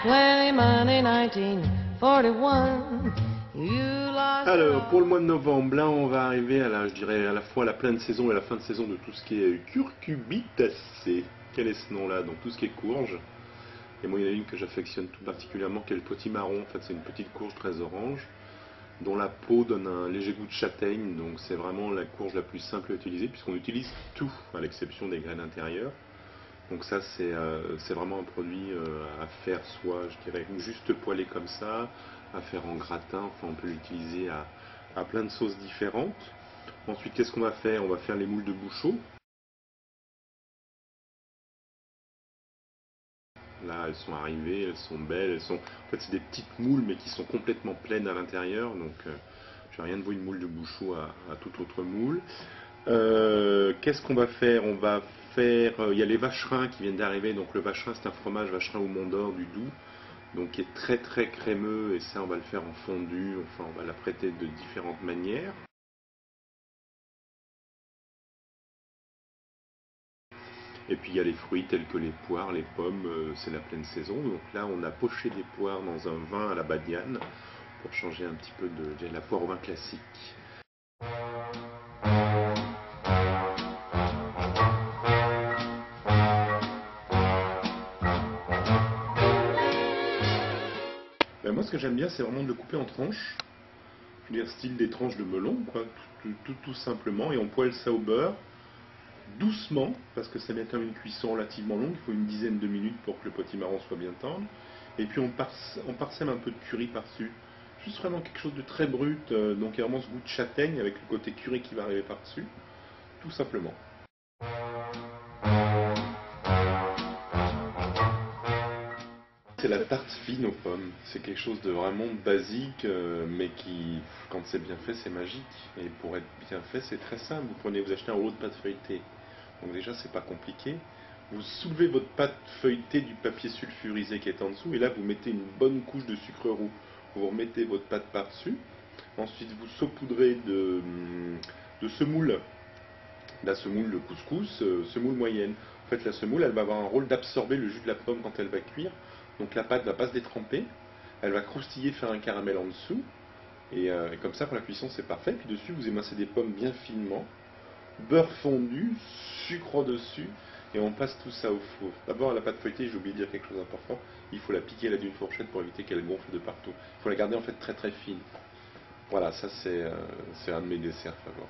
plenty money 1941. You lost Alors, pour le mois de novembre, là, on va arriver à la, je dirais, à la fois à la pleine saison et à la fin de saison de tout ce qui est curcubitacée. Quel est ce nom-là? Donc, tout ce qui est courge. Et moi, il y en a une que j'affectionne tout particulièrement, qui est le potimarron. En fait, c'est une petite courge très orange, dont la peau donne un léger goût de châtaigne. Donc, c'est vraiment la courge la plus simple à utiliser, puisqu'on utilise tout, à l'exception des graines intérieures. Donc ça, c'est vraiment un produit à faire soit, je dirais, juste poêlé comme ça, à faire en gratin, enfin on peut l'utiliser à plein de sauces différentes. Ensuite, qu'est-ce qu'on va faire? On va faire les moules de Bouchot. Là, elles sont arrivées, elles sont belles, en fait, c'est des petites moules, mais qui sont complètement pleines à l'intérieur, donc j'ai rien de vaut une moule de Bouchot à toute autre moule. Qu'est-ce qu'on va faire? On va faire, il y a les vacherins qui viennent d'arriver, donc le vacherin c'est un fromage vacherin au Mont d'Or du Doubs, donc qui est très très crémeux, et ça on va le faire en fondu, enfin on va l'apprêter de différentes manières. Et puis il y a les fruits tels que les poires, les pommes, c'est la pleine saison, donc là on a poché des poires dans un vin à la badiane, pour changer un petit peu de la poire au vin classique. Ben moi ce que j'aime bien c'est vraiment de le couper en tranches. Je veux dire, style des tranches de melon, quoi, tout simplement, et on poêle ça au beurre, doucement, parce que ça met quand même une cuisson relativement longue, il faut une dizaine de minutes pour que le potimarron soit bien tendre, et puis on parsème un peu de curry par-dessus, juste vraiment quelque chose de très brut, donc il y a vraiment ce goût de châtaigne avec le côté curry qui va arriver par-dessus, tout simplement. C'est la tarte fine aux pommes. C'est quelque chose de vraiment basique, mais qui, quand c'est bien fait, c'est magique. Et pour être bien fait, c'est très simple. Vous achetez un rouleau de pâte feuilletée. Donc déjà, c'est pas compliqué. Vous soulevez votre pâte feuilletée du papier sulfurisé qui est en dessous, et là, vous mettez une bonne couche de sucre roux. Vous remettez votre pâte par-dessus. Ensuite, vous saupoudrez de semoule. La semoule de couscous, semoule moyenne. En fait, la semoule, elle va avoir un rôle d'absorber le jus de la pomme quand elle va cuire. Donc la pâte ne va pas se détremper, elle va croustiller, faire un caramel en dessous. Et comme ça, pour la cuisson, c'est parfait. Puis dessus, vous émincez des pommes bien finement, beurre fondu, sucre au-dessus, et on passe tout ça au four. D'abord, la pâte feuilletée, j'ai oublié de dire quelque chose d'important, il faut la piquer là d'une fourchette pour éviter qu'elle gonfle de partout. Il faut la garder en fait très très fine. Voilà, ça c'est un de mes desserts favoris.